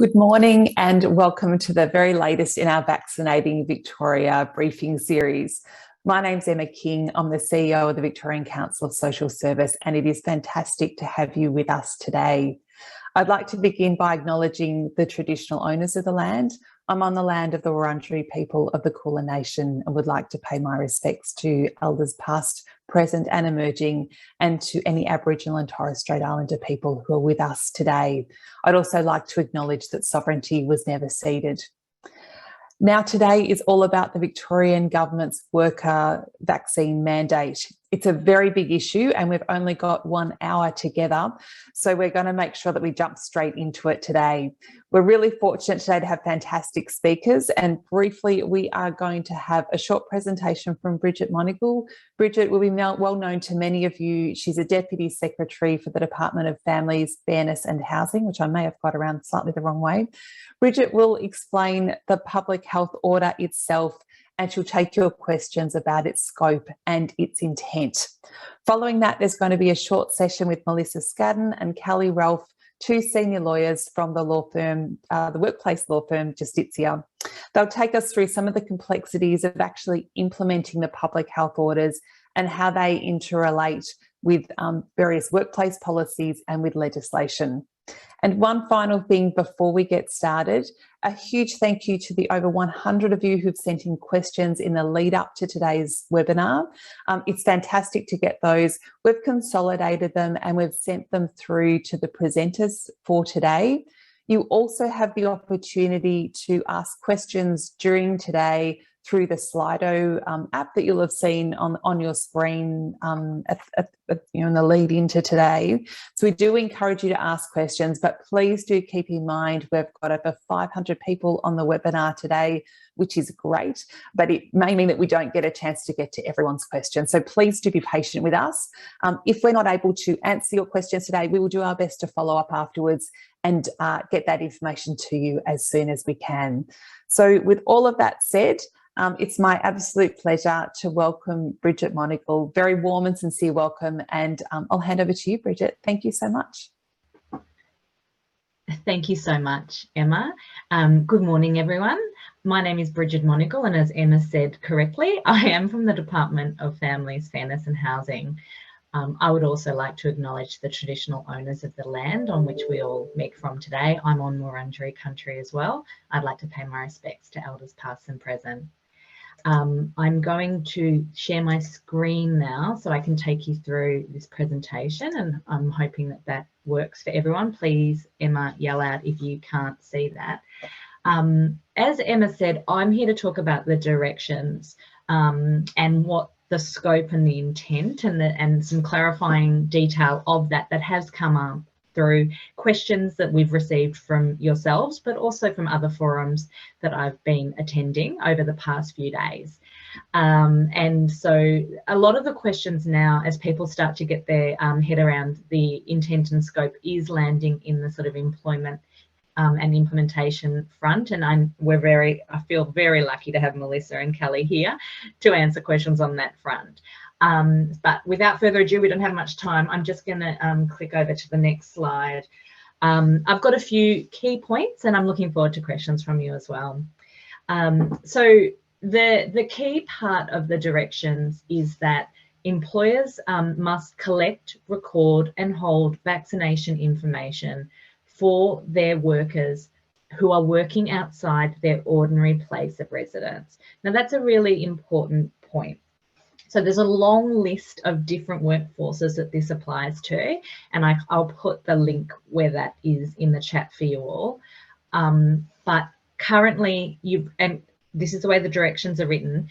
Good morning and welcome to the very latest in our Vaccinating Victoria briefing series. My name's Emma King. I'm the CEO of the Victorian Council of Social Service, and it is fantastic to have you with us today. I'd like to begin by acknowledging the traditional owners of the land. I'm on the land of the Wurundjeri people of the Kulin Nation and would like to pay my respects to elders past, present and emerging, and to any Aboriginal and Torres Strait Islander people who are with us today. I'd also like to acknowledge that sovereignty was never ceded. Now, today is all about the Victorian Government's worker vaccine mandate. It's a very big issue and we've only got 1 hour together, so we're going to make sure that we jump straight into it today. We're really fortunate today to have fantastic speakers, and briefly we are going to have a short presentation from Brigid Monagle. Brigid will be well known to many of you. She's a Deputy Secretary for the Department of Families, Fairness and Housing, which I may have got around slightly the wrong way. Brigid will explain the public health order itself, and she'll take your questions about its scope and its intent. Following that, there's going to be a short session with Melissa Scadden and Callie Ralph, two senior lawyers from the law firm, the workplace law firm Justitia. They'll take us through some of the complexities of actually implementing the public health orders and how they interrelate with various workplace policies and with legislation. And one final thing before we get started, a huge thank you to the over 100 of you who've sent in questions in the lead up to today's webinar. It's fantastic to get those. We've consolidated them and we've sent them through to the presenters for today. You also have the opportunity to ask questions during today through the Slido app that you'll have seen on your screen in the lead into today. So we do encourage you to ask questions, but please do keep in mind we've got over 500 people on the webinar today, which is great, but it may mean that we don't get a chance to get to everyone's questions. So please do be patient with us. If we're not able to answer your questions today, we will do our best to follow up afterwards and get that information to you as soon as we can. So with all of that said, it's my absolute pleasure to welcome Brigid Monagle. Very warm and sincere welcome, and I'll hand over to you, Brigid. Thank you so much. Thank you so much, Emma. Good morning, everyone. My name is Brigid Monagle, and as Emma said correctly, I am from the Department of Families, Fairness and Housing. I would also like to acknowledge the traditional owners of the land on which we all meet from today. I'm on Wurundjeri country as well. I'd like to pay my respects to elders past and present. I'm going to share my screen now so I can take you through this presentation, and I'm hoping that that works for everyone. Please, Emma, yell out if you can't see that. As Emma said, I'm here to talk about the directions and what the scope and the intent and some clarifying detail of that has come up through questions that we've received from yourselves, but also from other forums that I've been attending over the past few days. And so a lot of the questions now, as people start to get their head around the intent and scope, is landing in the sort of employment and implementation front. And I feel very lucky to have Melissa and Callie here to answer questions on that front. But without further ado, we don't have much time. I'm just going to click over to the next slide. I've got a few key points and I'm looking forward to questions from you as well. So the key part of the directions is that employers must collect, record and hold vaccination information for their workers who are working outside their ordinary place of residence. Now, that's a really important point. So there's a long list of different workforces that this applies to, and I'll put the link where that is in the chat for you all. But currently, and this is the way the directions are written,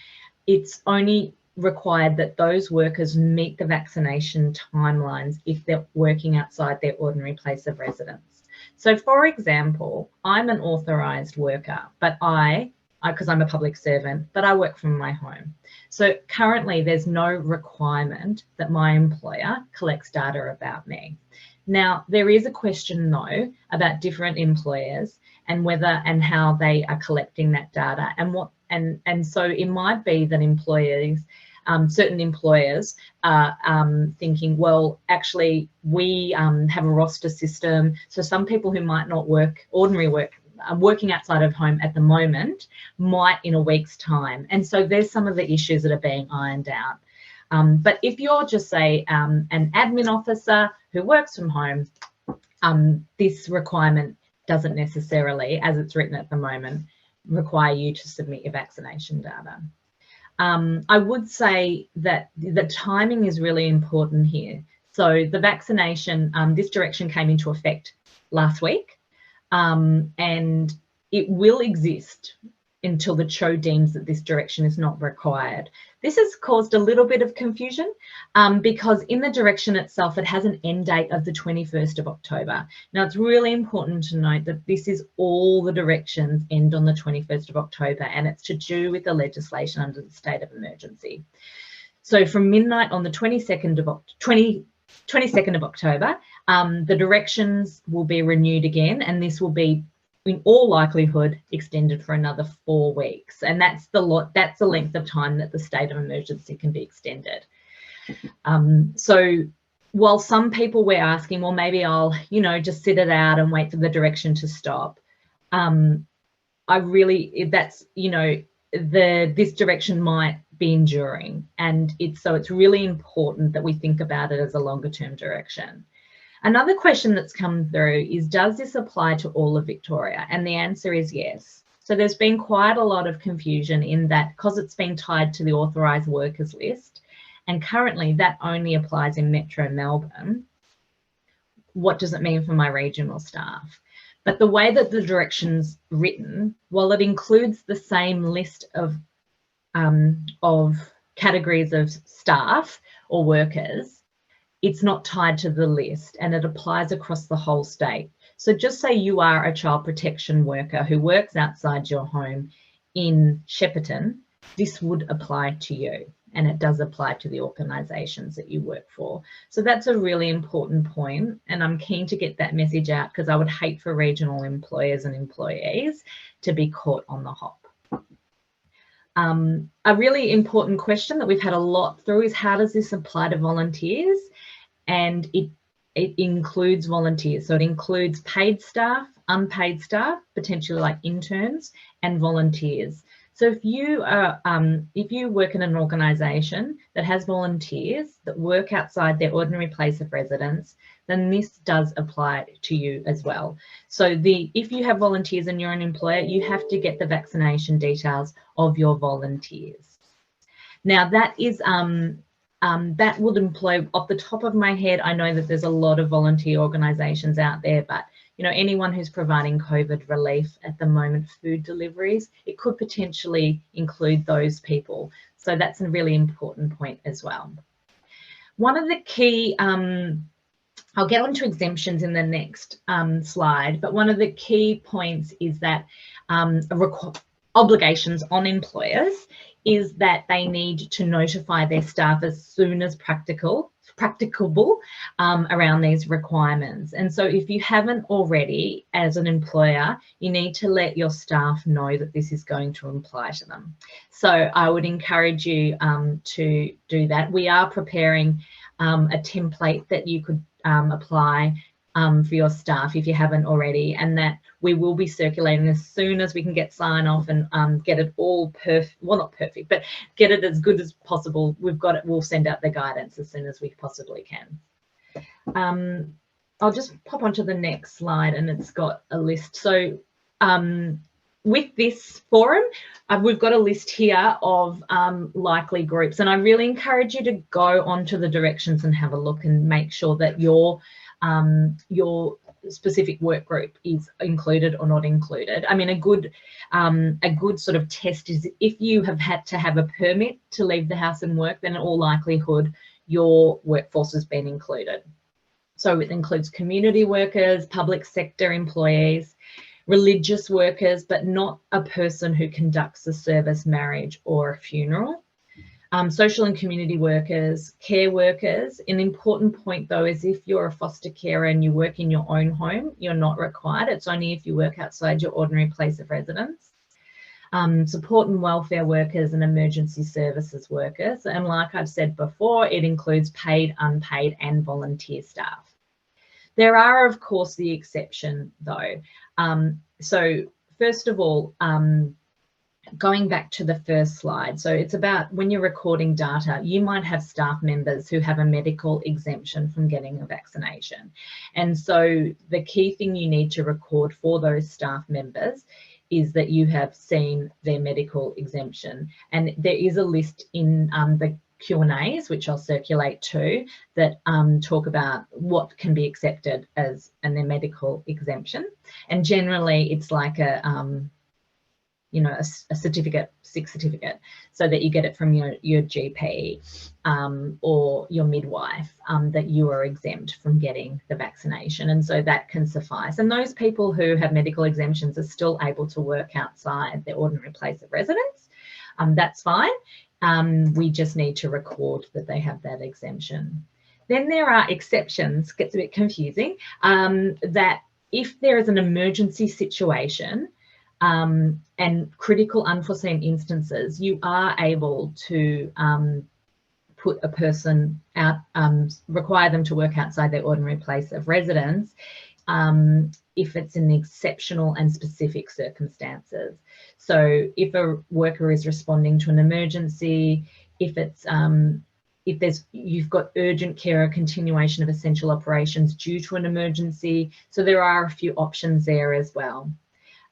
it's only required that those workers meet the vaccination timelines if they're working outside their ordinary place of residence. So for example, I'm an authorised worker, but because I'm a public servant, but I work from my home. So currently there's no requirement that my employer collects data about me. Now, there is a question though about different employers and whether and how they are collecting that data, and so it might be that employers, certain employers are thinking, well, actually we have a roster system, so some people who might not work ordinary working outside of home at the moment might in a week's time. And so there's some of the issues that are being ironed out. But if you're just, say, an admin officer who works from home, this requirement doesn't necessarily, as it's written at the moment, require you to submit your vaccination data. I would say that the timing is really important here. So the vaccination, this direction came into effect last week, and it will exist until the CHO deems that this direction is not required. This has caused a little bit of confusion because in the direction itself, it has an end date of the 21st of October. Now, it's really important to note that this is all the directions end on the 21st of October, and it's to do with the legislation under the state of emergency. So from midnight on the 22nd of October, the directions will be renewed again, and this will be in all likelihood extended for another 4 weeks, and that's the length of time that the state of emergency can be extended. So while some people were asking, well, maybe I'll, just sit it out and wait for the direction to stop. This direction might be enduring, and it's really important that we think about it as a longer term direction. Another question that's come through is, does this apply to all of Victoria? And the answer is yes. So there's been quite a lot of confusion in that because it's been tied to the authorised workers list, and currently that only applies in Metro Melbourne. What does it mean for my regional staff? But the way that the direction's written, while it includes the same list of categories of staff or workers, it's not tied to the list, and it applies across the whole state. So just say you are a child protection worker who works outside your home in Shepparton, this would apply to you, and it does apply to the organisations that you work for. So that's a really important point, and I'm keen to get that message out because I would hate for regional employers and employees to be caught on the hop. A really important question that we've had a lot through is, how does this apply to volunteers? And it includes volunteers. So it includes paid staff, unpaid staff, potentially like interns, and volunteers. So if you work in an organisation that has volunteers that work outside their ordinary place of residence, then this does apply to you as well. So if you have volunteers and you're an employer, you have to get the vaccination details of your volunteers. Now that is that would employ, off the top of my head, I know that there's a lot of volunteer organisations out there, but anyone who's providing COVID relief at the moment, food deliveries, it could potentially include those people. So that's a really important point as well. One of the key, I'll get onto exemptions in the next slide, but one of the key points is that obligations on employers is that they need to notify their staff as soon as practicable around these requirements. And so if you haven't already, as an employer, you need to let your staff know that this is going to apply to them. So I would encourage you to do that. We are preparing a template that you could apply for your staff if you haven't already, and that we will be circulating as soon as we can get sign off and get it all perfect, well, not perfect, but get it as good as possible. We've got it, we'll send out the guidance as soon as we possibly can. I'll just pop onto the next slide, and it's got a list. So with this forum, we've got a list here of likely groups, and I really encourage you to go onto the directions and have a look and make sure that your specific work group is included or not included. I mean, a good sort of test is if you have had to have a permit to leave the house and work, then in all likelihood your workforce has been included. So it includes community workers, public sector employees, religious workers, but not a person who conducts a service, marriage or a funeral. Social and community workers, care workers. An important point though is if you're a foster carer and you work in your own home, you're not required. It's only if you work outside your ordinary place of residence. Support and welfare workers and emergency services workers. And like I've said before, it includes paid, unpaid and volunteer staff. There are, of course, the exception though. So first of all, going back to the first slide. So it's about when you're recording data, you might have staff members who have a medical exemption from getting a vaccination. And so the key thing you need to record for those staff members is that you have seen their medical exemption. And there is a list in the Q&As, which I'll circulate too, that talk about what can be accepted as their medical exemption. And generally it's like a certificate, sick certificate, so that you get it from your GP or your midwife, that you are exempt from getting the vaccination. And so that can suffice. And those people who have medical exemptions are still able to work outside their ordinary place of residence. That's fine. We just need to record that they have that exemption. Then there are exceptions, gets a bit confusing, that if there is an emergency situation, and critical unforeseen instances, you are able to put a person out, require them to work outside their ordinary place of residence if it's in exceptional and specific circumstances. So if a worker is responding to an emergency, if it's you've got urgent care or continuation of essential operations due to an emergency. So there are a few options there as well.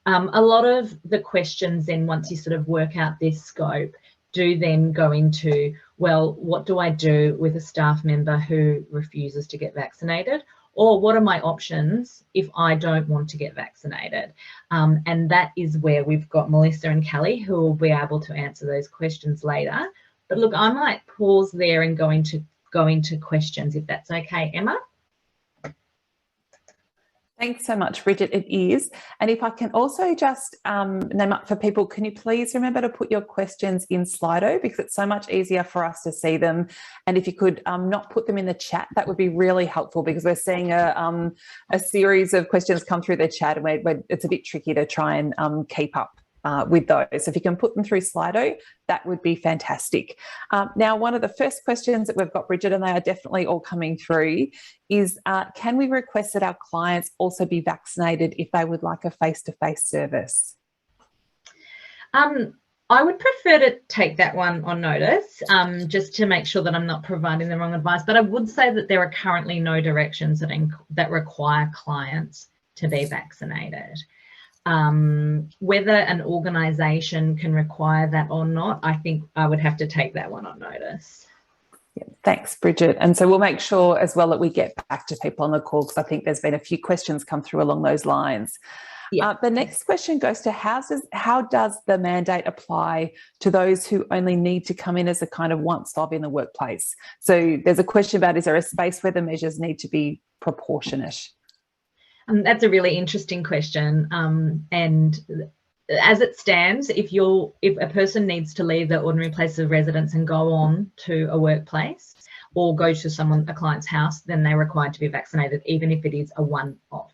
A lot of the questions then, once you sort of work out this scope, do then go into, well, what do I do with a staff member who refuses to get vaccinated? Or what are my options if I don't want to get vaccinated? And that is where we've got Melissa and Kelly who will be able to answer those questions later. But look, I might pause there and go into questions if that's okay, Emma. Thanks so much, Brigid. It is. And if I can also just name up for people, can you please remember to put your questions in Slido, because it's so much easier for us to see them. And if you could not put them in the chat, that would be really helpful, because we're seeing a series of questions come through the chat, and it's a bit tricky to try and keep up with those. So if you can put them through Slido, that would be fantastic. Now, one of the first questions that we've got, Brigid, and they are definitely all coming through, is can we request that our clients also be vaccinated if they would like a face-to-face service? I would prefer to take that one on notice, just to make sure that I'm not providing the wrong advice. But I would say that there are currently no directions that require clients to be vaccinated. Whether an organisation can require that or not, I think I would have to take that one on notice. Yeah, thanks, Brigid. And so we'll make sure as well that we get back to people on the call, because I think there's been a few questions come through along those lines. Yeah. The next question goes to how does the mandate apply to those who only need to come in as a kind of once-off in the workplace? So there's a question about, is there a space where the measures need to be proportionate? That's a really interesting question. And as it stands, if a person needs to leave their ordinary place of residence and go on to a workplace or go to a client's house, then they're required to be vaccinated, even if it is a one-off.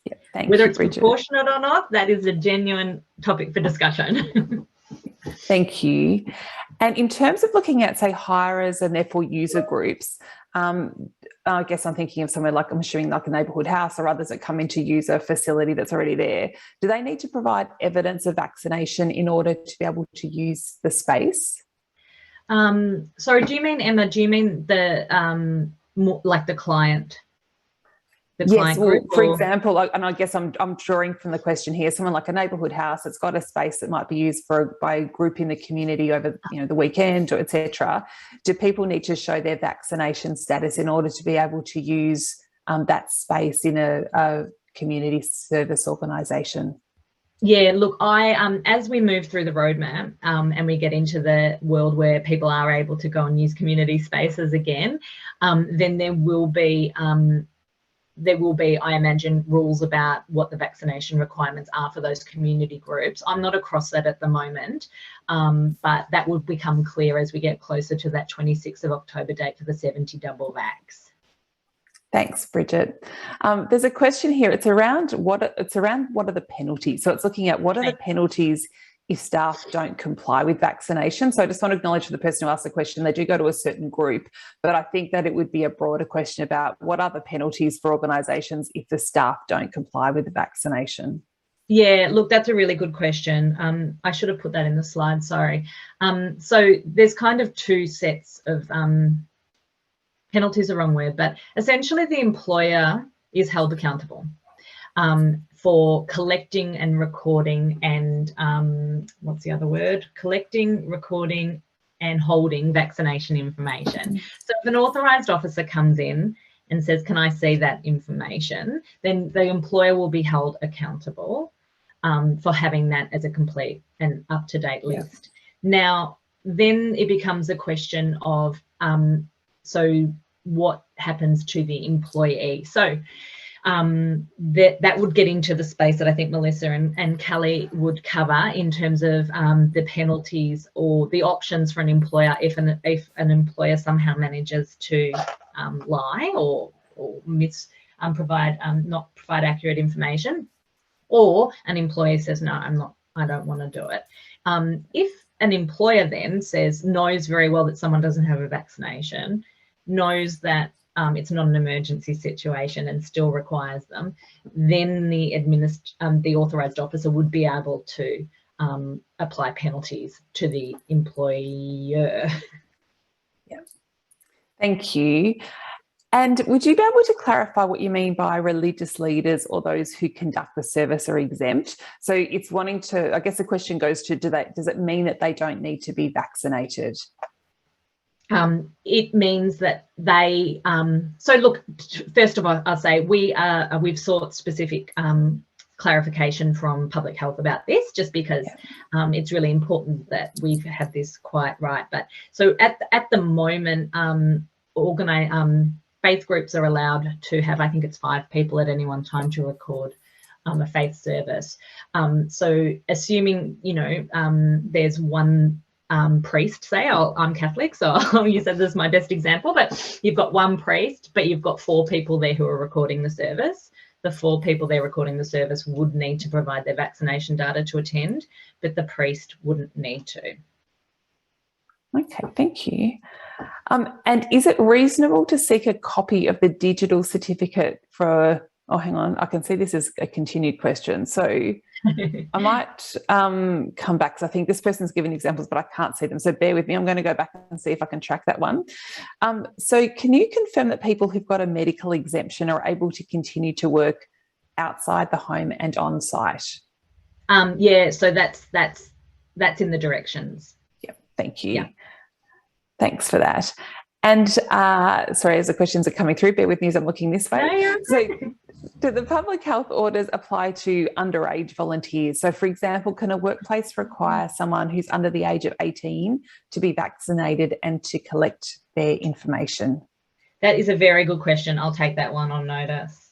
Yeah, Whether it's proportionate or not, that is a genuine topic for discussion. Thank you. And in terms of looking at, say, hirers and therefore user groups, I guess I'm thinking of somewhere like, I'm assuming like a neighbourhood house or others that come in to use a facility that's already there. Do they need to provide evidence of vaccination in order to be able to use the space? Sorry, do you mean, Emma, do you mean the like the client? Yes, well, for example, and I guess I'm drawing from the question here, someone like a neighbourhood house that's got a space that might be used by a group in the community over the weekend, or etc. Do people need to show their vaccination status in order to be able to use that space in a community service organisation? Yeah, look, as we move through the roadmap and we get into the world where people are able to go and use community spaces again, then there will be, I imagine, rules about what the vaccination requirements are for those community groups. I'm not across that at the moment, but that will become clear as we get closer to that 26th of October date for the 70 double vax. Thanks, Brigid. There's a question here. It's around what are the penalties. So it's looking at what are the penalties if staff don't comply with vaccination. So I just want to acknowledge for the person who asked the question, they do go to a certain group, but I think that it would be a broader question about what are the penalties for organisations if the staff don't comply with the vaccination. Yeah, look, that's a really good question. I should have put that in the slide, sorry. So there's kind of two sets of penalties, the wrong word, but essentially the employer is held accountable for collecting and recording and what's the other word? Collecting, recording and holding vaccination information. So if an authorised officer comes in and says, can I see that information, then the employer will be held accountable for having that as a complete and up-to-date list. Now, then it becomes a question of, so what happens to the employee? So that would get into the space that I think Melissa and Callie would cover in terms of the penalties or the options for an employer if an employer somehow manages to lie or not provide accurate information, or an employer says, no, I don't want to do it. If an employer then knows very well that someone doesn't have a vaccination, knows that it's not an emergency situation and still requires them, then the authorised officer would be able to apply penalties to the employer. Yeah. Thank you. And would you be able to clarify what you mean by religious leaders or those who conduct the service are exempt? So it's wanting to, I guess the question goes to, does it mean that they don't need to be vaccinated? It means that they, so look, first of all, I'll say we've sought specific clarification from public health about this, just because it's really important that we've had this quite right. But so at the moment, faith groups are allowed to have, I think it's 5 people at any one time to record a faith service. So assuming, there's one priest, say, I'm Catholic, so I'll use that as my best example, but you've got one priest, but you've got 4 people there who are recording the service. The 4 people there recording the service would need to provide their vaccination data to attend, but the priest wouldn't need to. Okay, thank you. And is it reasonable to seek a copy of the digital certificate for, oh, hang on, I can see this is a continued question. So I might come back, because I think this person's given examples, but I can't see them. So bear with me. I'm going to go back and see if I can track that one. So can you confirm that people who've got a medical exemption are able to continue to work outside the home and on site? Yeah, so that's in the directions. Yep, thank you. Yeah. Thanks for that. And sorry, as the questions are coming through, bear with me as I'm looking this way. No, so do the public health orders apply to underage volunteers? So for example, can a workplace require someone who's under the age of 18 to be vaccinated and to collect their information? That is a very good question. I'll take that one on notice.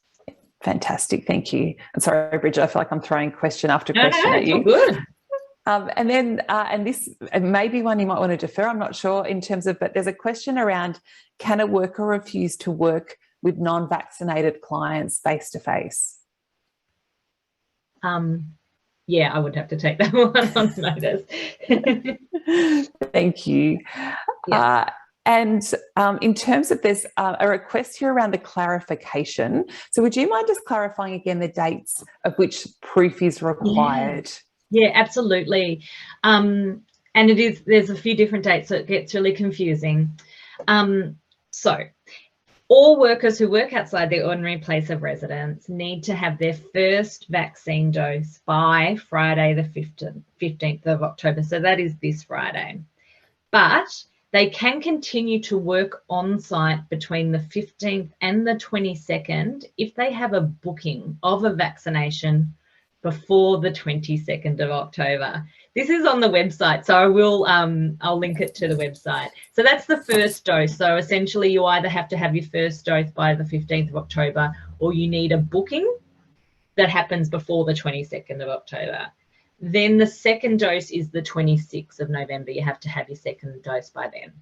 Fantastic, thank you. And sorry, Bridget, I feel like I'm throwing question after question at you. Good. And then, and this may be one you might want to defer, I'm not sure in terms of, but there's a question around, can a worker refuse to work with non-vaccinated clients face-to-face? Yeah, I would have to take that one on notice. Thank you. Yeah. And in terms of this, a request here around the clarification. So would you mind just clarifying again the dates of which proof is required? Yeah, absolutely. And there's a few different dates, so it gets really confusing. So all workers who work outside their ordinary place of residence need to have their first vaccine dose by Friday the 15th of October. So that is this Friday. But they can continue to work on site between the 15th and the 22nd if they have a booking of a vaccination before the 22nd of October. This is on the website, so I will I'll link it to the website. So that's the first dose. So essentially you either have to have your first dose by the 15th of October, or you need a booking that happens before the 22nd of October. Then the second dose is the 26th of November. You have to have your second dose by then.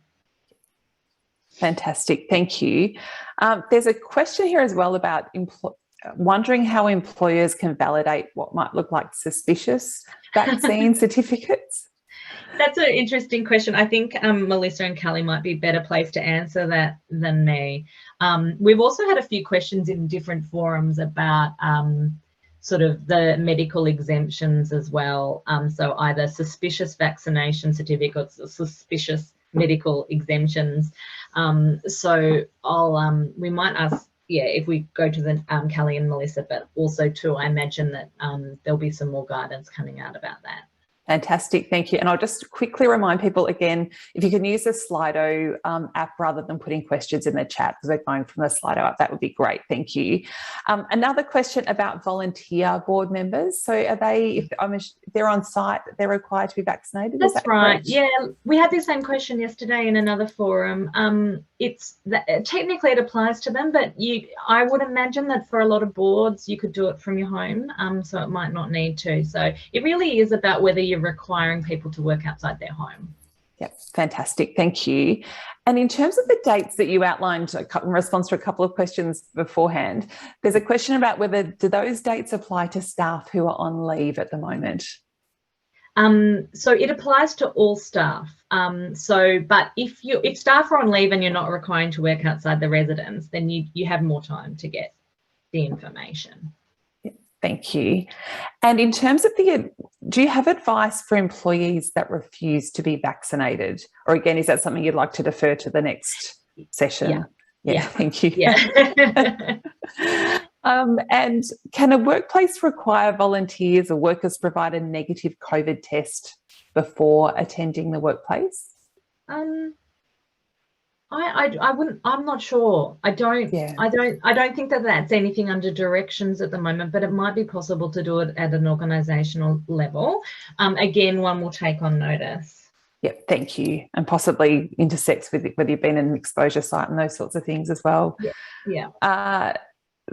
Fantastic, thank you. There's a question here as well about wondering how employers can validate what might look like suspicious vaccine certificates. That's an interesting question. I think Melissa and Callie might be better placed to answer that than me. We've also had a few questions in different forums about sort of the medical exemptions as well. So either suspicious vaccination certificates or suspicious medical exemptions. So we might ask, if we go to the Callie and Melissa, but also too, I imagine that there'll be some more guidance coming out about that. Fantastic, thank you. And I'll just quickly remind people again, if you can use the Slido app rather than putting questions in the chat, because we're going from the Slido app, that would be great, thank you. Another question about volunteer board members. So are they, if they're on site, they're required to be vaccinated? That's that right, correct? yeah. We had the same question yesterday in another forum. Technically it applies to them, but I would imagine that for a lot of boards, you could do it from your home, so it might not need to. So it really is about whether you're requiring people to work outside their home. Yep, fantastic, thank you. And in terms of the dates that you outlined in response to a couple of questions beforehand, there's a question about whether do those dates apply to staff who are on leave at the moment? So it applies to all staff. But if staff are on leave and you're not requiring to work outside the residence, then you have more time to get the information. Thank you. And in terms of do you have advice for employees that refuse to be vaccinated? Or again, is that something you'd like to defer to the next session? Yeah. Thank you. Yeah. And can a workplace require volunteers or workers provide a negative COVID test before attending the workplace? I wouldn't. I'm not sure. I don't think that that's anything under directions at the moment, but it might be possible to do it at an organisational level. Again, one will take on notice. Yep, thank you. And possibly intersects with whether you've been in an exposure site and those sorts of things as well. Yeah.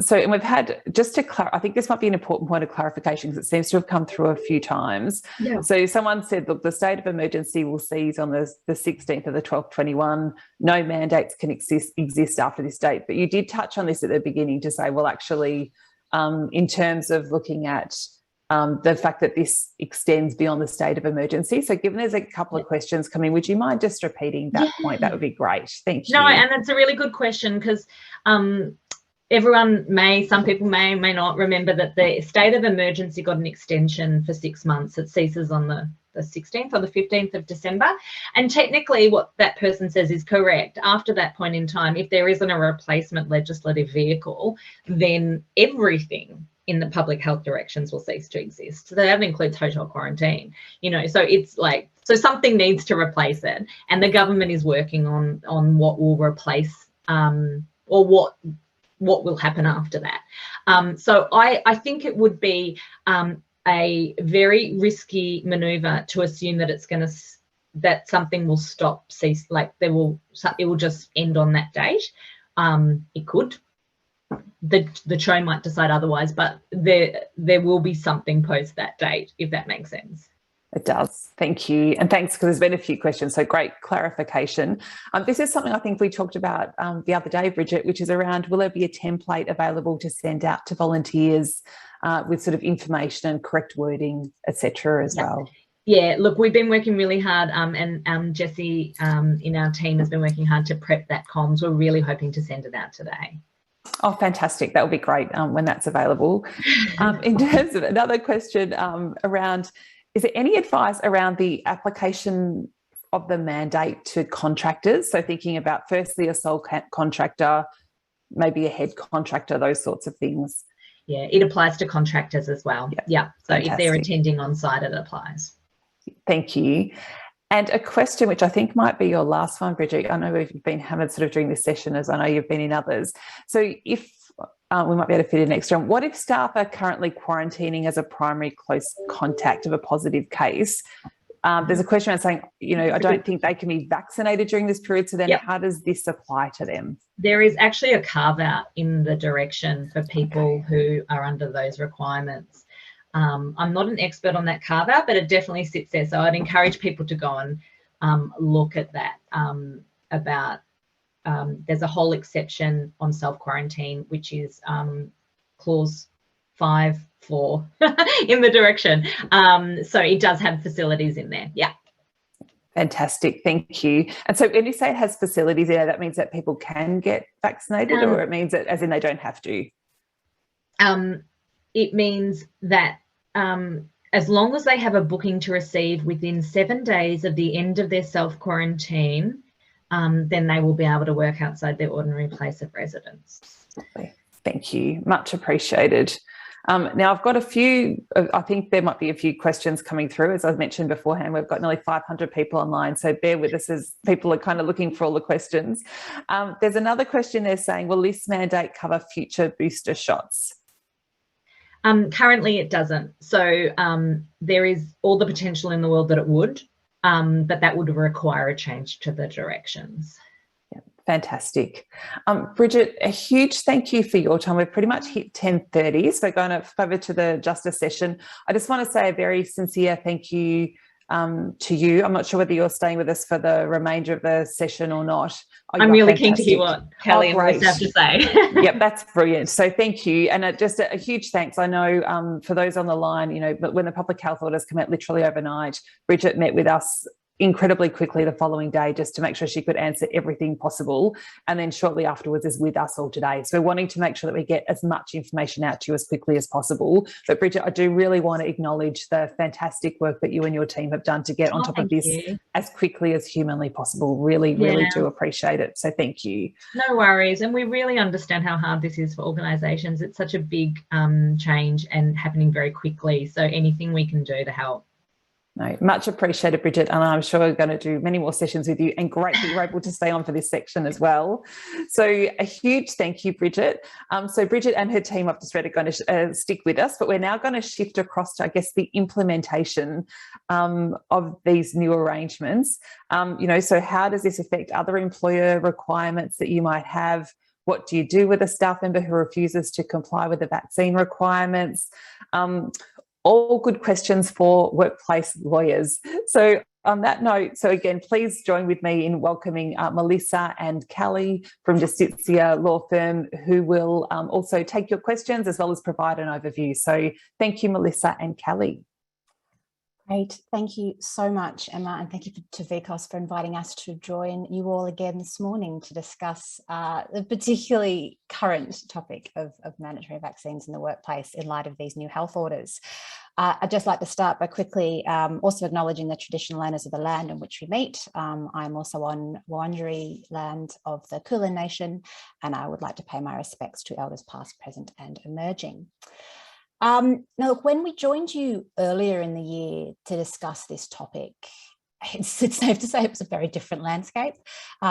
So, and we've had, just to clarify, I think this might be an important point of clarification because it seems to have come through a few times. Yeah. So someone said, look, the state of emergency will cease on the 16th of the 12th, 21. No mandates can exist after this date. But you did touch on this at the beginning to say, well, actually, in terms of looking at the fact that this extends beyond the state of emergency. So given there's a couple of questions coming, would you mind just repeating that point? That would be great. Thank you. No, and it's a really good question because some people may or may not remember that the state of emergency got an extension for 6 months. It ceases on the 16th or the 15th of December. And technically what that person says is correct. After that point in time, if there isn't a replacement legislative vehicle, then everything in the public health directions will cease to exist. So that includes hotel quarantine, so it's like, so something needs to replace it. And the government is working on what will replace or what will happen after that. So I think it would be a very risky manoeuvre to assume that that something will cease, like it will just end on that date. It could. The show might decide otherwise, but there will be something post that date, if that makes sense. It does. Thank you. And thanks, because there's been a few questions, so great clarification. This is something I think we talked about the other day, Brigid, which is around, will there be a template available to send out to volunteers with sort of information and correct wording, etc. as well? Yeah, look, we've been working really hard and Jessie in our team has been working hard to prep that comms. We're really hoping to send it out today. Oh, fantastic. That would be great when that's available. In terms of another question around, is there any advice around the application of the mandate to contractors? So thinking about firstly a sole contractor, maybe a head contractor, those sorts of things. Yeah, it applies to contractors as well. Yeah. So fantastic. If they're attending on site, it applies. Thank you. And a question which I think might be your last one, Brigid. I know we've been having sort of during this session, as I know you've been in others. So if we might be able to fit in next round, what if staff are currently quarantining as a primary close contact of a positive case? There's a question around saying, I don't think they can be vaccinated during this period. So then how does this apply to them? There is actually a carve out in the direction for people who are under those requirements. I'm not an expert on that carve out, but it definitely sits there. So I'd encourage people to go and look at that there's a whole exception on self-quarantine, which is clause 5.4 in the direction. So it does have facilities in there. Yeah. Fantastic. Thank you. And so when you say it has facilities in it, that means that people can get vaccinated or it means that as in they don't have to? it means that as long as they have a booking to receive within 7 days of the end of their self-quarantine, then they will be able to work outside their ordinary place of residence. Thank you, much appreciated. Now I've got a few, I think there might be a few questions coming through. As I've mentioned beforehand, we've got nearly 500 people online, so bear with us as people are kind of looking for all the questions. There's another question there saying, will this mandate cover future booster shots? Currently it doesn't. So there is all the potential in the world that it would, but that would require a change to the directions. Fantastic. Brigid, a huge thank you for your time. We've pretty much hit 10:30, so we're going to over to the Justice session. I just want to say a very sincere thank you to you. I'm not sure whether you're staying with us for the remainder of the session or not. Oh, I'm really keen to hear what Kelly and Melissa have to say. Yep, that's brilliant. So thank you. And just a huge thanks. I know for those on the line, you know, but when the public health orders come out literally overnight, Brigid met with us incredibly quickly the following day just to make sure she could answer everything possible, and then shortly afterwards is with us all today. So we're wanting to make sure that we get as much information out to you as quickly as possible. But Brigid, I do really want to acknowledge the fantastic work that you and your team have done to get on top of this as quickly as humanly possible. Really do appreciate it. So thank you. No worries. And we really understand how hard this is for organisations. It's such a big change and happening very quickly. So anything we can do to help. No, much appreciated, Brigid, and I'm sure we're going to do many more sessions with you, and great that you're able to stay on for this section as well. So a huge thank you, Brigid. So Brigid and her team, I've just read, are going to stick with us, but we're now going to shift across to, I guess, the implementation of these new arrangements. You know, so how does this affect other employer requirements that you might have? What do you do with a staff member who refuses to comply with the vaccine requirements? All good questions for workplace lawyers. So on that note, so again, please join with me in welcoming Melissa and Kelly from Justitia law firm, who will also take your questions as well as provide an overview. So thank you, Melissa and Kelly. Great. Thank you so much, Emma, and thank you to VCOS for inviting us to join you all again this morning to discuss the particularly current topic of mandatory vaccines in the workplace in light of these new health orders. I'd just like to start by quickly also acknowledging the traditional owners of the land on which we meet. I'm also on Wurundjeri land of the Kulin Nation, and I would like to pay my respects to elders past, present and emerging. Now, look, when we joined you earlier in the year to discuss this topic, it's safe to say it was a very different landscape.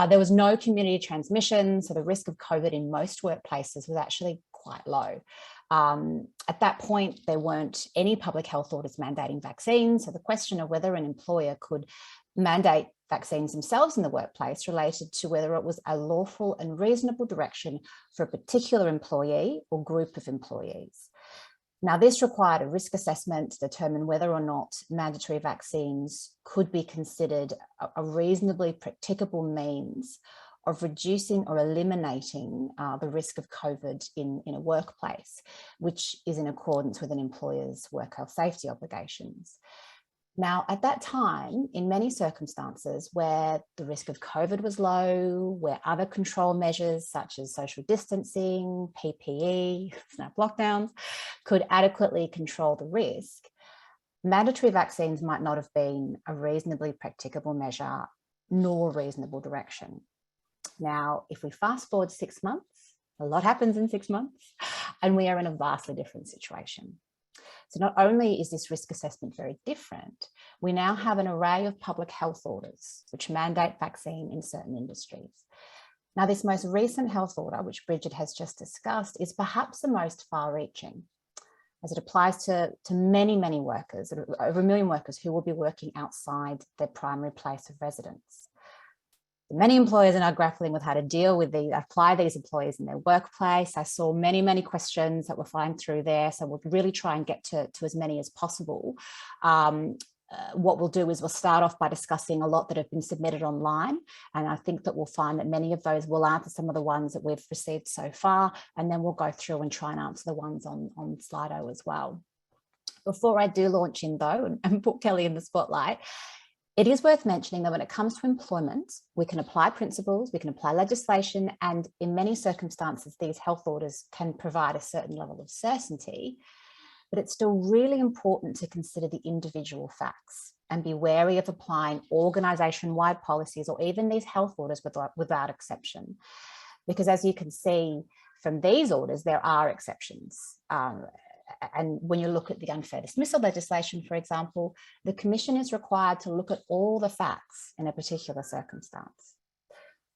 There was no community transmission, so the risk of COVID in most workplaces was actually quite low. At that point, there weren't any public health orders mandating vaccines, so the question of whether an employer could mandate vaccines themselves in the workplace related to whether it was a lawful and reasonable direction for a particular employee or group of employees. Now, this required a risk assessment to determine whether or not mandatory vaccines could be considered a reasonably practicable means of reducing or eliminating the risk of COVID in a workplace, which is in accordance with an employer's work health safety obligations. Now, at that time, in many circumstances where the risk of COVID was low, where other control measures such as social distancing, PPE, snap lockdowns could adequately control the risk, mandatory vaccines might not have been a reasonably practicable measure nor reasonable direction. Now, if we fast forward 6 months, a lot happens in 6 months, and we are in a vastly different situation. So not only is this risk assessment very different, we now have an array of public health orders which mandate vaccine in certain industries. Now, this most recent health order, which Brigid has just discussed, is perhaps the most far-reaching, as it applies to many, many workers, over 1 million workers who will be working outside their primary place of residence. Many employers are now grappling with how to apply these employees in their workplace. I saw many, many questions that were flying through there, so we'll really try and get to as many as possible. What we'll do is we'll start off by discussing a lot that have been submitted online, and I think that we'll find that many of those will answer some of the ones that we've received so far, and then we'll go through and try and answer the ones on Slido as well. Before I do launch in though, and put Kelly in the spotlight, it is worth mentioning that when it comes to employment, we can apply principles, we can apply legislation, and in many circumstances, these health orders can provide a certain level of certainty. but it's still really important to consider the individual facts and be wary of applying organisation-wide policies or even these health orders without exception. Because as you can see from these orders, there are exceptions. And when you look at the unfair dismissal legislation, for example, the Commission is required to look at all the facts in a particular circumstance.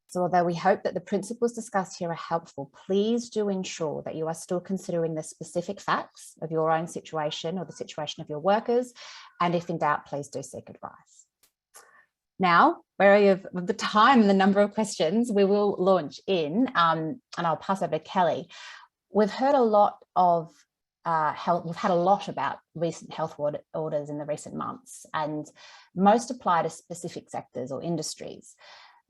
So although we hope that the principles discussed here are helpful, please do ensure that you are still considering the specific facts of your own situation or the situation of your workers. And if in doubt, please do seek advice. Now, wary of the time and the number of questions, we will launch in, and I'll pass over to Kelly. We've heard a lot of we've had a lot about recent health orders in the recent months, and most apply to specific sectors or industries.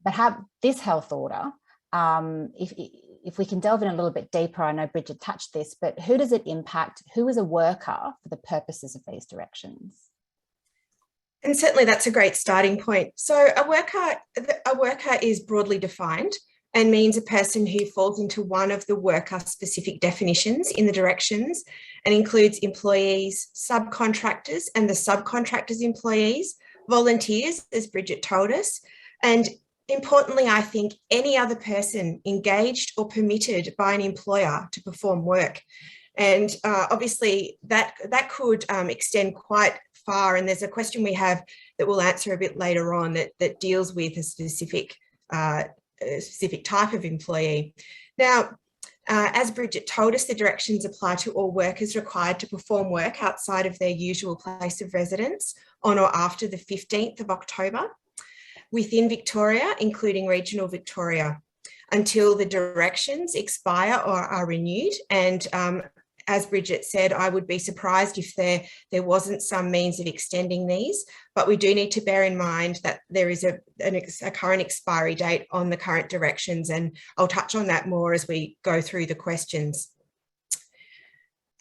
But have this health order, if we can delve in a little bit deeper, I know Brigid touched this, but who does it impact? Who is a worker for the purposes of these directions? And certainly that's a great starting point. So a worker is broadly defined and means a person who falls into one of the worker-specific definitions in the directions and includes employees, subcontractors and the subcontractors' employees, volunteers, as Brigid told us, and importantly, I think any other person engaged or permitted by an employer to perform work. And obviously that could extend quite far. And there's a question we have that we'll answer a bit later on that deals with a specific type of employee. Now, as Brigid told us, the directions apply to all workers required to perform work outside of their usual place of residence on or after the 15th of October within Victoria, including regional Victoria, until the directions expire or are renewed. And as Brigid said, I would be surprised if there wasn't some means of extending these, but we do need to bear in mind that there is a current expiry date on the current directions, and I'll touch on that more as we go through the questions.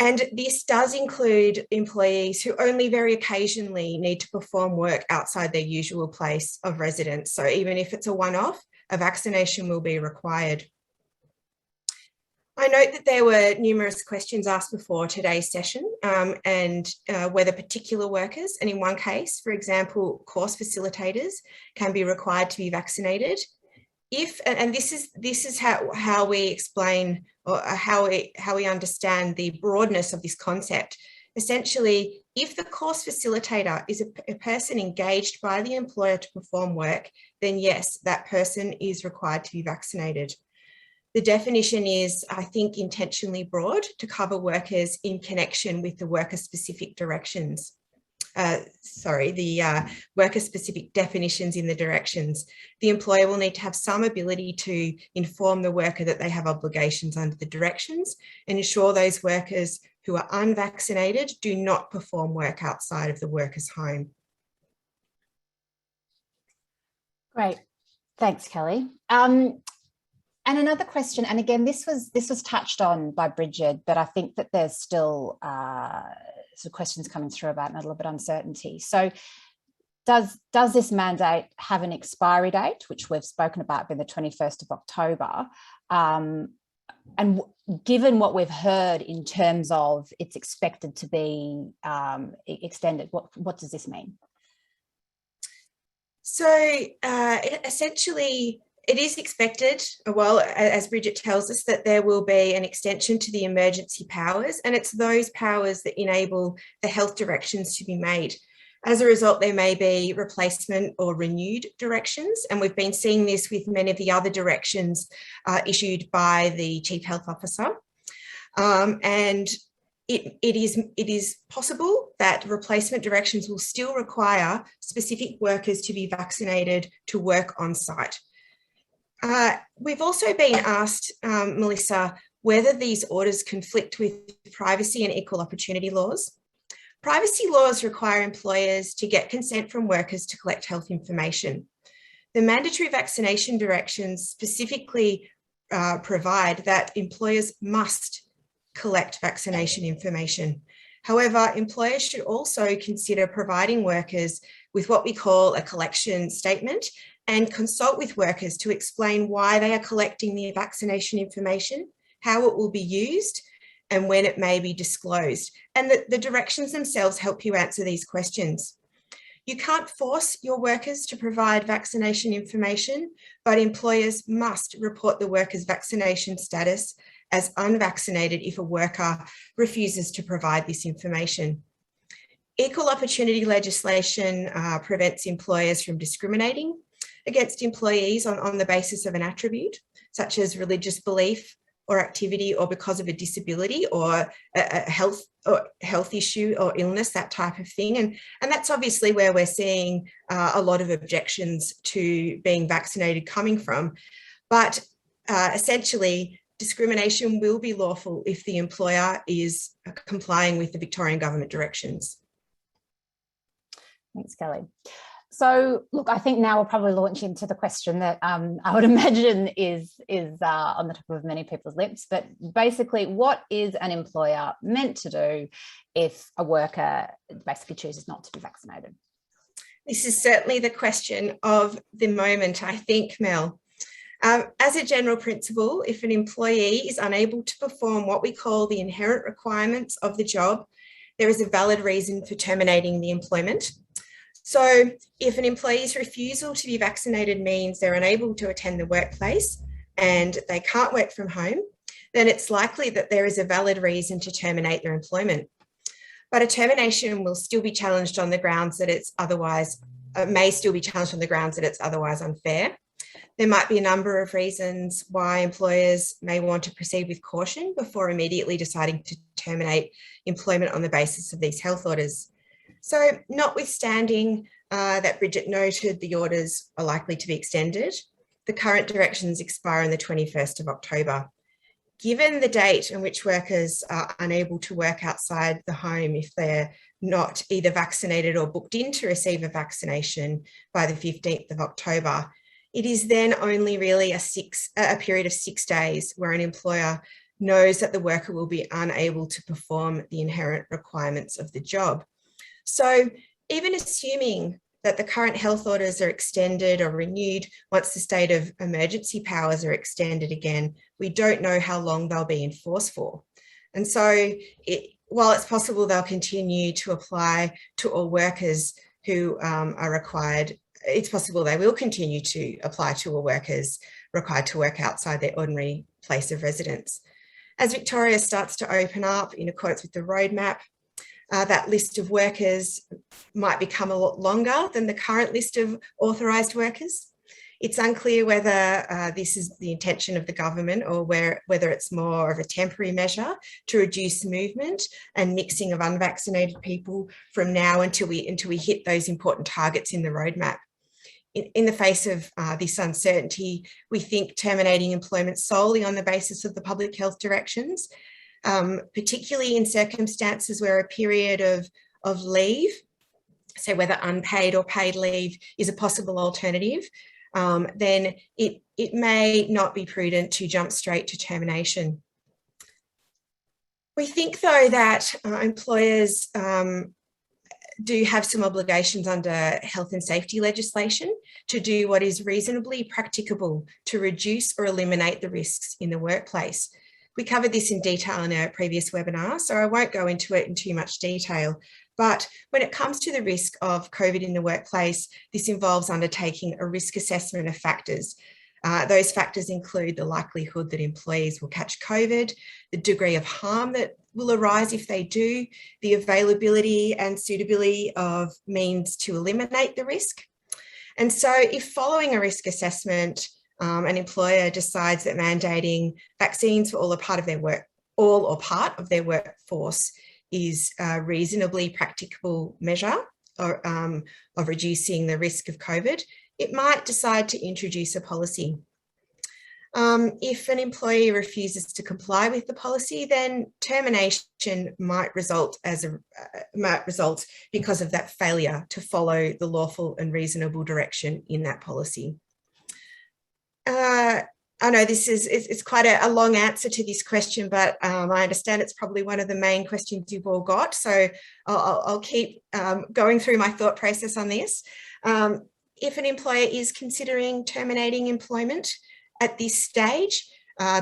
And this does include employees who only very occasionally need to perform work outside their usual place of residence. So even if it's a one-off, a vaccination will be required. I note that there were numerous questions asked before today's session and whether particular workers, and in one case, for example, course facilitators, can be required to be vaccinated. And this is how we explain or how we understand the broadness of this concept. Essentially, if the course facilitator is a person engaged by the employer to perform work, then yes, that person is required to be vaccinated. The definition is, I think, intentionally broad to cover workers in connection with the worker-specific directions. The worker-specific definitions in the directions. The employer will need to have some ability to inform the worker that they have obligations under the directions and ensure those workers who are unvaccinated do not perform work outside of the worker's home. Great, thanks, Kelly. And another question, and again, this was touched on by Brigid, but I think that there's still some questions coming through about a little bit of uncertainty. So does this mandate have an expiry date, which we've spoken about being the 21st of October? And given what we've heard in terms of it's expected to be extended, what does this mean? So essentially, it is expected, well, as Brigid tells us, that there will be an extension to the emergency powers, and it's those powers that enable the health directions to be made. As a result, there may be replacement or renewed directions, and we've been seeing this with many of the other directions issued by the Chief Health Officer. And it is possible that replacement directions will still require specific workers to be vaccinated to work on site. We've also been asked, Melissa, whether these orders conflict with privacy and equal opportunity laws. Privacy laws require employers to get consent from workers to collect health information. The mandatory vaccination directions specifically provide that employers must collect vaccination information. However, employers should also consider providing workers with what we call a collection statement and consult with workers to explain why they are collecting the vaccination information, how it will be used, and when it may be disclosed. And the directions themselves help you answer these questions. You can't force your workers to provide vaccination information, but employers must report the worker's vaccination status as unvaccinated if a worker refuses to provide this information. Equal opportunity legislation prevents employers from discriminating against employees on the basis of an attribute, such as religious belief or activity, or because of a disability or a health issue or illness, that type of thing. And that's obviously where we're seeing a lot of objections to being vaccinated coming from. But essentially, discrimination will be lawful if the employer is complying with the Victorian Government directions. Thanks, Kelly. So, look, I think now we'll probably launch into the question that I would imagine is on the top of many people's lips. But basically, what is an employer meant to do if a worker basically chooses not to be vaccinated? This is certainly the question of the moment, I think, Mel. As a general principle, if an employee is unable to perform what we call the inherent requirements of the job, there is a valid reason for terminating the employment. So if an employee's refusal to be vaccinated means they're unable to attend the workplace and they can't work from home, then it's likely that there is a valid reason to terminate their employment. But a termination will still be challenged on the grounds that it's otherwise, may still be challenged on the grounds that it's otherwise unfair. There might be a number of reasons why employers may want to proceed with caution before immediately deciding to terminate employment on the basis of these health orders. So notwithstanding that Brigid noted the orders are likely to be extended, the current directions expire on the 21st of October. Given the date on which workers are unable to work outside the home if they're not either vaccinated or booked in to receive a vaccination by the 15th of October, it is then only really a period of 6 days where an employer knows that the worker will be unable to perform the inherent requirements of the job. So even assuming that the current health orders are extended or renewed once the state of emergency powers are extended again, we don't know how long they'll be in force for. And so while it's possible they'll continue to apply to all workers who are required, it's possible they will continue to apply to all workers required to work outside their ordinary place of residence. As Victoria starts to open up in accordance with the roadmap, that list of workers might become a lot longer than the current list of authorised workers. It's unclear whether this is the intention of the government or whether it's more of a temporary measure to reduce movement and mixing of unvaccinated people from now until we hit those important targets in the roadmap. In the face of this uncertainty, we think terminating employment solely on the basis of the public health directions, particularly in circumstances where a period of leave, so whether unpaid or paid leave, is a possible alternative, then it may not be prudent to jump straight to termination. We think, though, that employers do have some obligations under health and safety legislation to do what is reasonably practicable to reduce or eliminate the risks in the workplace. We covered this in detail in our previous webinar, so I won't go into it in too much detail. But when it comes to the risk of COVID in the workplace, this involves undertaking a risk assessment of factors. Those factors include the likelihood that employees will catch COVID, the degree of harm that will arise if they do, the availability and suitability of means to eliminate the risk. And so if following a risk assessment, an employer decides that mandating vaccines for all or part of their workforce is a reasonably practicable measure of reducing the risk of COVID, it might decide to introduce a policy. If an employee refuses to comply with the policy, then termination might result because of that failure to follow the lawful and reasonable direction in that policy. I know it's quite a long answer to this question, but I understand it's probably one of the main questions you've all got. So I'll keep going through my thought process on this. If an employer is considering terminating employment at this stage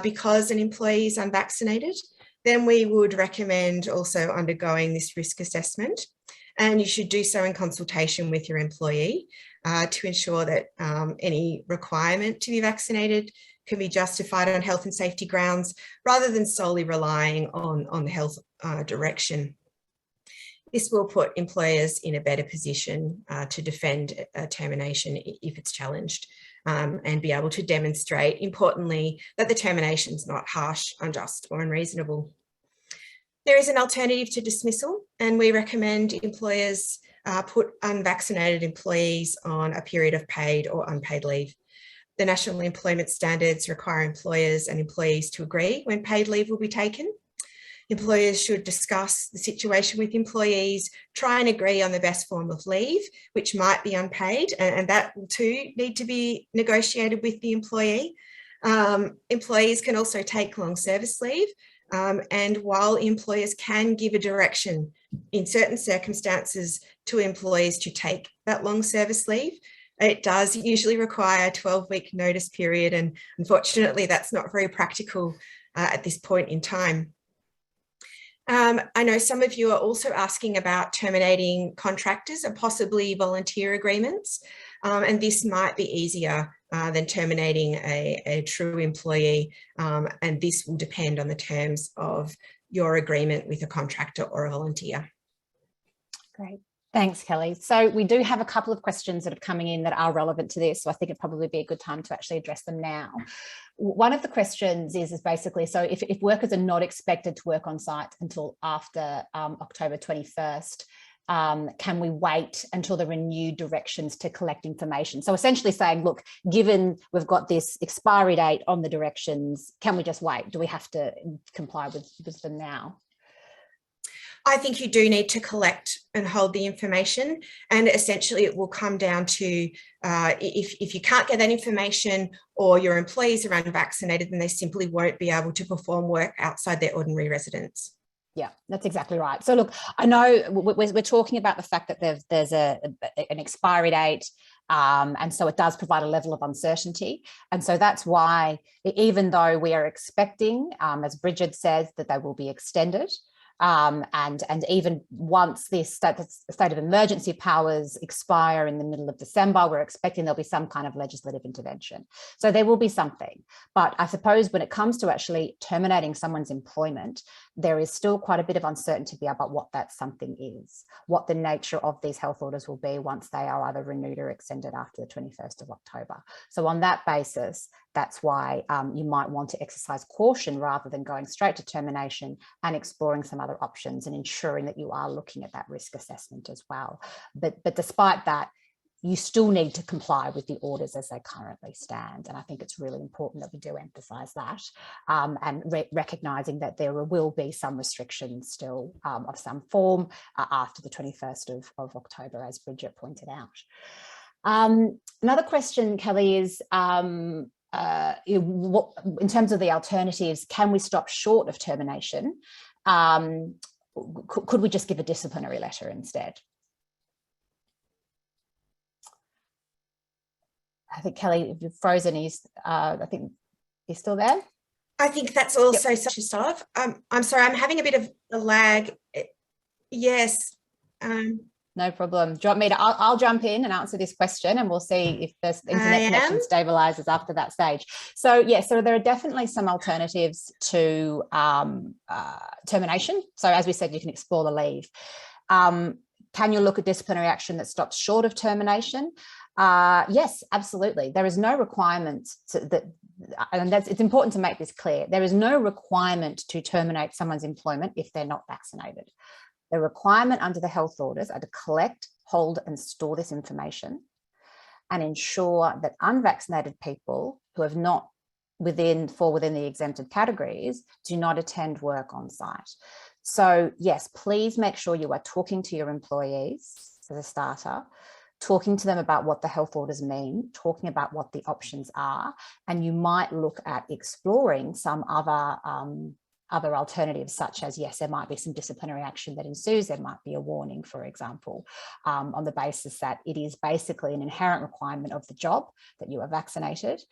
because an employee is unvaccinated, then we would recommend also undergoing this risk assessment. And you should do so in consultation with your employee to ensure that any requirement to be vaccinated can be justified on health and safety grounds rather than solely relying on the health direction. This will put employers in a better position to defend a termination if it's challenged and be able to demonstrate, importantly, that the termination is not harsh, unjust or unreasonable. There is an alternative to dismissal, and we recommend employers put unvaccinated employees on a period of paid or unpaid leave. The National Employment Standards require employers and employees to agree when paid leave will be taken. Employers should discuss the situation with employees, try and agree on the best form of leave, which might be unpaid, and that will too need to be negotiated with the employee. Employees can also take long service leave, and while employers can give a direction in certain circumstances to employees to take that long service leave, it does usually require a 12-week notice period, and unfortunately that's not very practical at this point in time. I know some of you are also asking about terminating contractors and possibly volunteer agreements, and this might be easier than terminating a true employee, and this will depend on the terms of your agreement with a contractor or a volunteer. Great. Thanks, Kelly. So we do have a couple of questions that are coming in that are relevant to this, so I think it'd probably be a good time to actually address them now. One of the questions is basically, so if workers are not expected to work on site until after October 21st, can we wait until the renewed directions to collect information? So essentially saying, look, given we've got this expiry date on the directions, can we just wait? Do we have to comply with them now? I think you do need to collect and hold the information, and essentially it will come down to if you can't get that information or your employees are unvaccinated, then they simply won't be able to perform work outside their ordinary residence. Yeah, that's exactly right. So look, I know we're talking about the fact that there's an expiry date, and so it does provide a level of uncertainty. And so that's why, even though we are expecting, as Brigid says, that they will be extended, and even once this state of emergency powers expire in the middle of December, we're expecting there'll be some kind of legislative intervention. So there will be something. But I suppose when it comes to actually terminating someone's employment, there is still quite a bit of uncertainty about what that something is, what the nature of these health orders will be once they are either renewed or extended after the 21st of October. So on that basis, that's why you might want to exercise caution rather than going straight to termination and exploring some other options and ensuring that you are looking at that risk assessment as well. But despite that, you still need to comply with the orders as they currently stand. And I think it's really important that we do emphasise that, and recognising that there will be some restrictions still of some form after the 21st of October, as Brigid pointed out. Another question, Kelly, is in terms of the alternatives, can we stop short of termination? Could we just give a disciplinary letter instead? I think, Kelly, if you've frozen, I think he's still there. I think that's also such a stuff. I'm sorry, I'm having a bit of a lag. Yes. No problem. Do you want me to? I'll jump in and answer this question, and we'll see if the internet connection stabilizes after that stage. So yes, so there are definitely some alternatives to termination. So as we said, you can explore the leave. Can you look at disciplinary action that stops short of termination? Yes, absolutely. There is no requirement and it's important to make this clear. There is no requirement to terminate someone's employment if they're not vaccinated. The requirement under the health orders are to collect, hold and store this information and ensure that unvaccinated people who have not fall within the exempted categories do not attend work on site. So yes, please make sure you are talking to your employees as a starter, talking to them about what the health orders mean, talking about what the options are, and you might look at exploring some other alternatives, such as, yes, there might be some disciplinary action that ensues. There might be a warning, for example, on the basis that it is basically an inherent requirement of the job that you are vaccinated.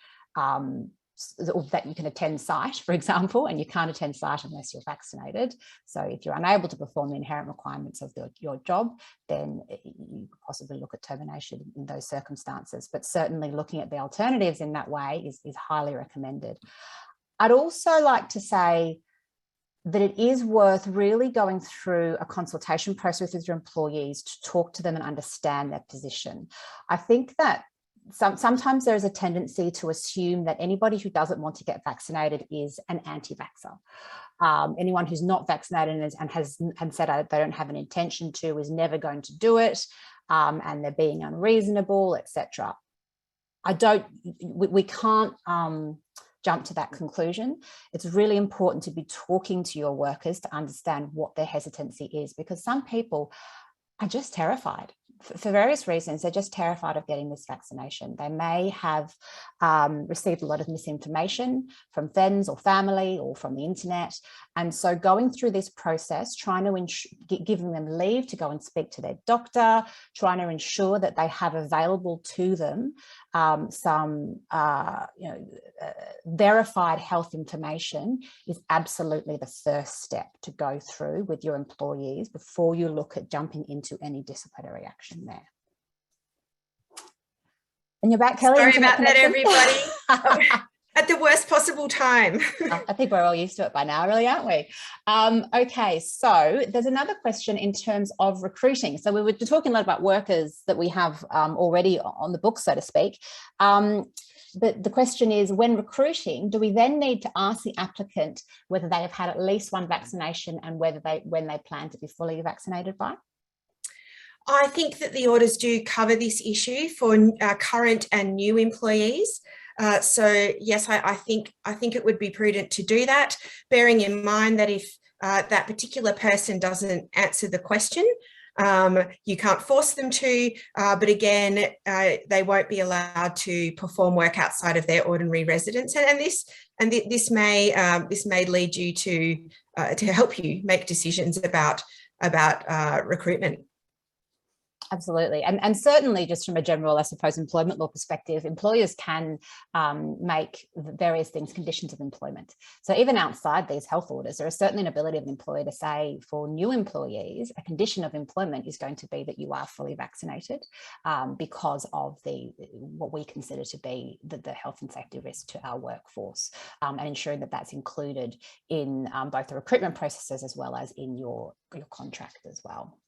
or that you can attend site, for example, and you can't attend site unless you're vaccinated. So if you're unable to perform the inherent requirements of your job, then you could possibly look at termination in those circumstances. But certainly looking at the alternatives in that way is highly recommended. I'd also like to say that it is worth really going through a consultation process with your employees to talk to them and understand their position. I think that sometimes there is a tendency to assume that anybody who doesn't want to get vaccinated is an anti-vaxxer. Anyone who's not vaccinated and has said they don't have an intention to is never going to do it, and they're being unreasonable, etc. We can't jump to that conclusion. It's really important to be talking to your workers to understand what their hesitancy is, because some people are just terrified. For various reasons, they're just terrified of getting this vaccination. They may have received a lot of misinformation from friends or family or from the internet. And so going through this process, trying to giving them leave to go and speak to their doctor, trying to ensure that they have available to them some verified health information is absolutely the first step to go through with your employees before you look at jumping into any disciplinary action there. And you're back, Kelly. Sorry about that, everybody. At the worst possible time. I think we're all used to it by now, really, aren't we? Okay, so there's another question in terms of recruiting. So we were talking a lot about workers that we have already on the books, so to speak. But the question is, when recruiting, do we then need to ask the applicant whether they have had at least one vaccination and when they plan to be fully vaccinated by? I think that the orders do cover this issue for current and new employees. So yes, I think it would be prudent to do that, bearing in mind that if that particular person doesn't answer the question, you can't force them to, but again, they won't be allowed to perform work outside of their ordinary residence. And this may lead you to help you make decisions about recruitment. Absolutely. And certainly just from a general, I suppose, employment law perspective, employers can make various things conditions of employment. So even outside these health orders, there is certainly an ability of an employer to say for new employees, a condition of employment is going to be that you are fully vaccinated because of what we consider to be the health and safety risk to our workforce, and ensuring that that's included in both the recruitment processes as well as in your contract as well.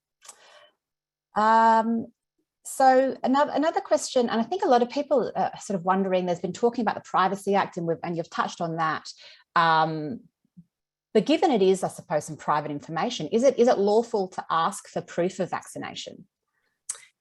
So another question, and I think a lot of people are sort of wondering, there's been talking about the Privacy Act and you've touched on that. But given it is, I suppose, some private information, is it lawful to ask for proof of vaccination?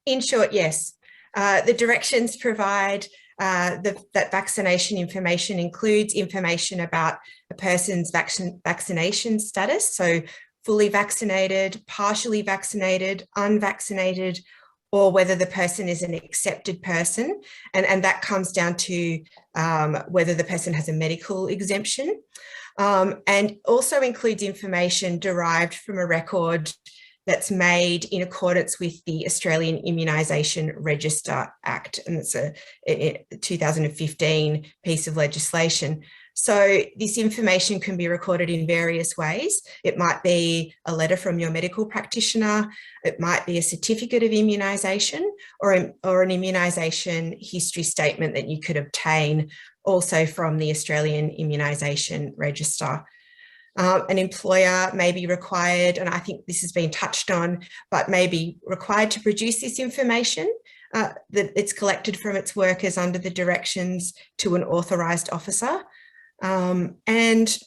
In short, yes. The directions provide that vaccination information includes information about a person's vaccination status, so fully vaccinated, partially vaccinated, unvaccinated, or whether the person is an accepted person. And that comes down to whether the person has a medical exemption, and also includes information derived from a record that's made in accordance with the Australian Immunisation Register Act. And it's a 2015 piece of legislation. So this information can be recorded in various ways. It might be a letter from your medical practitioner, it might be a certificate of immunisation, or an immunisation history statement that you could obtain also from the Australian Immunisation Register. An employer may be required, and I think this has been touched on, but may be required to produce this information that it's collected from its workers under the directions to an authorised officer. And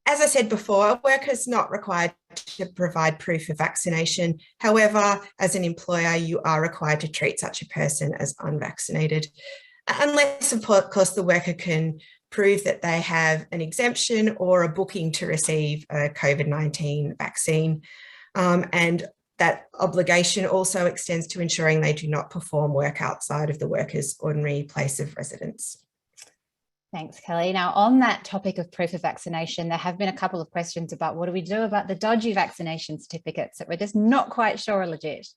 as I said before, a worker is not required to provide proof of vaccination. However, as an employer, you are required to treat such a person as unvaccinated, unless, of course, the worker can prove that they have an exemption or a booking to receive a COVID-19 vaccine. And that obligation also extends to ensuring they do not perform work outside of the worker's ordinary place of residence. Thanks, Kelly. Now, on that topic of proof of vaccination, there have been a couple of questions about what do we do about the dodgy vaccination certificates that we're just not quite sure are legit.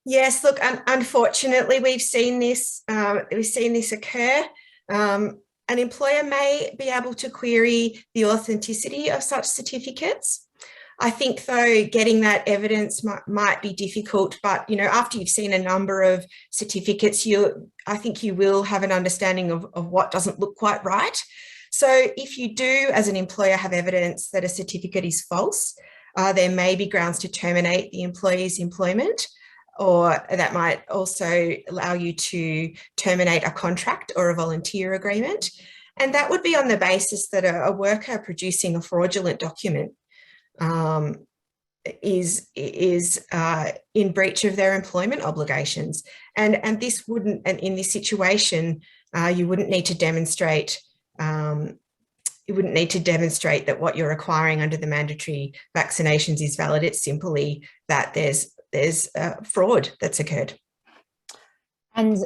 Yes, look, unfortunately, we've seen this occur. An employer may be able to query the authenticity of such certificates. I think, though, getting that evidence might be difficult, but, you know, after you've seen a number of certificates, I think you will have an understanding of what doesn't look quite right. So if you do, as an employer, have evidence that a certificate is false, there may be grounds to terminate the employee's employment, or that might also allow you to terminate a contract or a volunteer agreement. And that would be on the basis that a worker producing a fraudulent document is in breach of their employment obligations. And this wouldn't, and in this situation, you wouldn't need to demonstrate that what you're requiring under the mandatory vaccinations is valid. It's simply that there's fraud that's occurred. And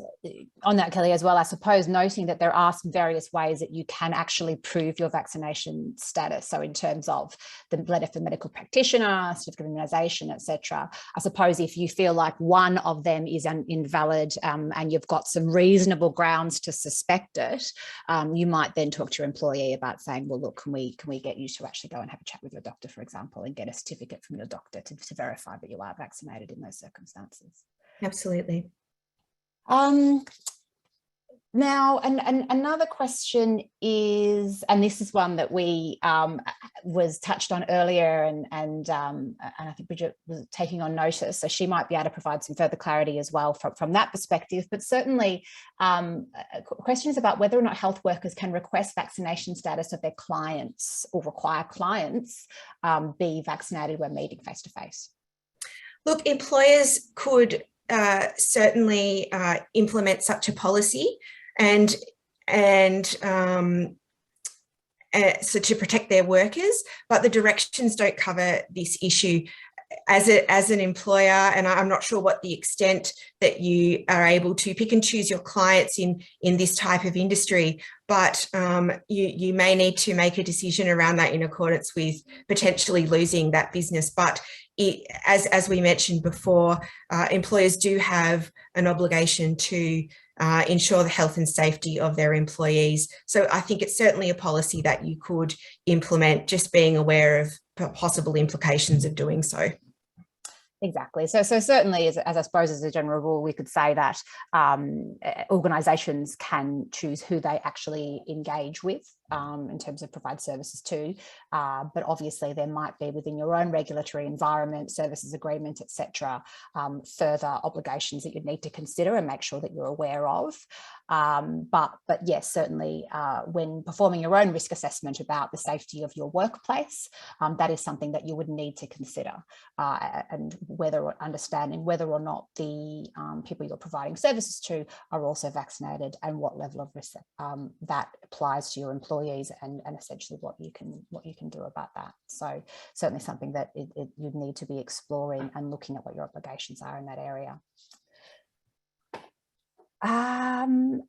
on that, Kelly, as well, I suppose, noting that there are some various ways that you can actually prove your vaccination status. So in terms of the letter from medical practitioner, certificate of immunisation, etc. I suppose if you feel like one of them is invalid and you've got some reasonable grounds to suspect it, you might then talk to your employee about saying, well, look, can we get you to actually go and have a chat with your doctor, for example, and get a certificate from your doctor to verify that you are vaccinated in those circumstances. Absolutely. Now, and another question is, and this is one that we was touched on earlier, and I think Brigid was taking on notice, so she might be able to provide some further clarity as well from that perspective. But certainly, questions about whether or not health workers can request vaccination status of their clients or require clients be vaccinated when meeting face to face. Look, employers could certainly implement such a policy, and so to protect their workers, but the directions don't cover this issue. As an employer, and I'm not sure what the extent that you are able to pick and choose your clients in this type of industry, but you may need to make a decision around that in accordance with potentially losing that business. But as we mentioned before, employers do have an obligation to ensure the health and safety of their employees. So I think it's certainly a policy that you could implement, just being aware of possible implications of doing so. Exactly. So certainly, as I suppose, as a general rule, we could say that organisations can choose who they actually engage with in terms of provide services to, but obviously there might be within your own regulatory environment, services agreement, etc., further obligations that you need to consider and make sure that you're aware of. But yes, certainly when performing your own risk assessment about the safety of your workplace, that is something that you would need to consider, and understanding whether or not the people you're providing services to are also vaccinated, and what level of risk that applies to your employees, and essentially what you can do about that. So certainly something that you'd need to be exploring and looking at what your obligations are in that area. And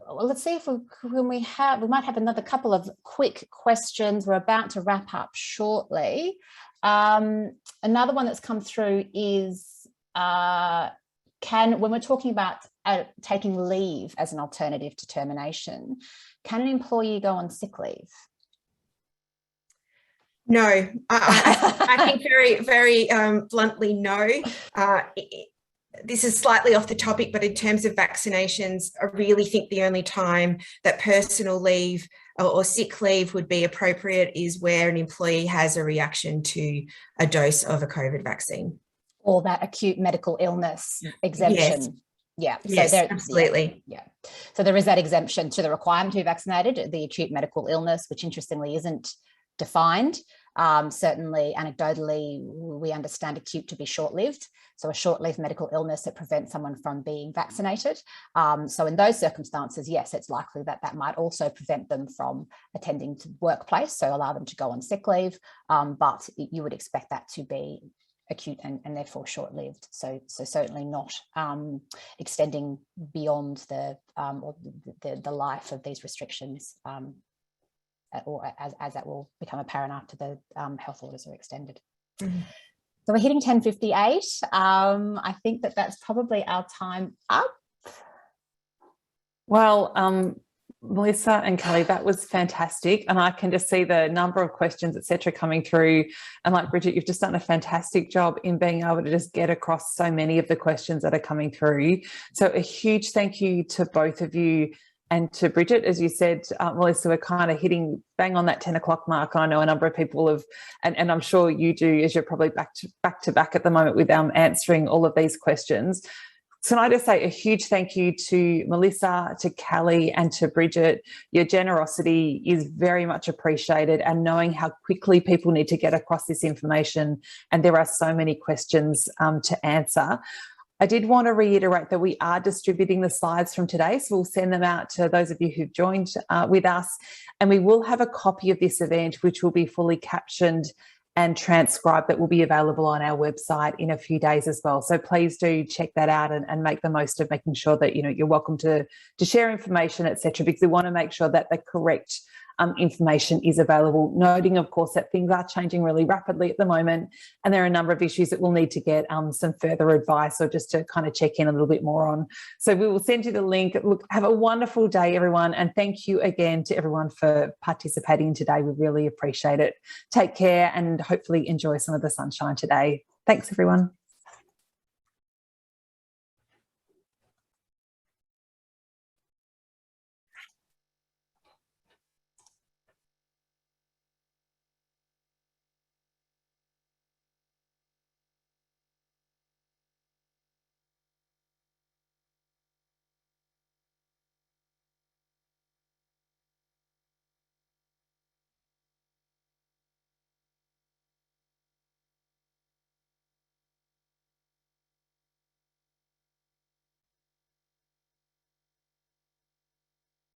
let's see if we might have another couple of quick questions. We're about to wrap up shortly. Another one that's come through is, when we're talking about taking leave as an alternative to termination, can an employee go on sick leave? No, I think very, very bluntly, no. This is slightly off the topic, but in terms of vaccinations, I really think the only time that personal leave or sick leave would be appropriate is where an employee has a reaction to a dose of a COVID vaccine. Or that acute medical illness exemption. Yes. Yeah. Yes, so absolutely. Yeah. So there is that exemption to the requirement to be vaccinated, the acute medical illness, which interestingly isn't defined. Certainly, anecdotally, we understand acute to be short-lived. So a short-lived medical illness that prevents someone from being vaccinated. So in those circumstances, yes, it's likely that might also prevent them from attending to workplace, so allow them to go on sick leave. But you would expect that to be acute and therefore short-lived. So certainly not extending beyond the life of these restrictions, or as that will become apparent after the health orders are extended. Mm-hmm. So we're hitting 10:58. I think that's probably our time up. Well, Melissa and Kelly, that was fantastic. And I can just see the number of questions, etc., coming through. And like Brigid, you've just done a fantastic job in being able to just get across so many of the questions that are coming through. So a huge thank you to both of you and to Brigid. As you said, Melissa, we're kind of hitting bang on that 10 o'clock mark. I know a number of people have, and I'm sure you do, as you're probably back to back at the moment with answering all of these questions. So can I just say a huge thank you to Melissa, to Kelly and to Brigid. Your generosity is very much appreciated, and knowing how quickly people need to get across this information, and there are so many questions to answer. I did want to reiterate that we are distributing the slides from today, so we'll send them out to those of you who've joined with us, and we will have a copy of this event which will be fully captioned and transcribed, that will be available on our website in a few days as well. So please do check that out and make the most of making sure that you're welcome to share information, etc., because we want to make sure that the correct information is available, noting of course that things are changing really rapidly at the moment, and there are a number of issues that we'll need to get some further advice or just to kind of check in a little bit more on. So we will send you the link. Look, have a wonderful day, everyone, and thank you again to everyone for participating today. We really appreciate it. Take care and hopefully enjoy some of the sunshine today. Thanks, everyone.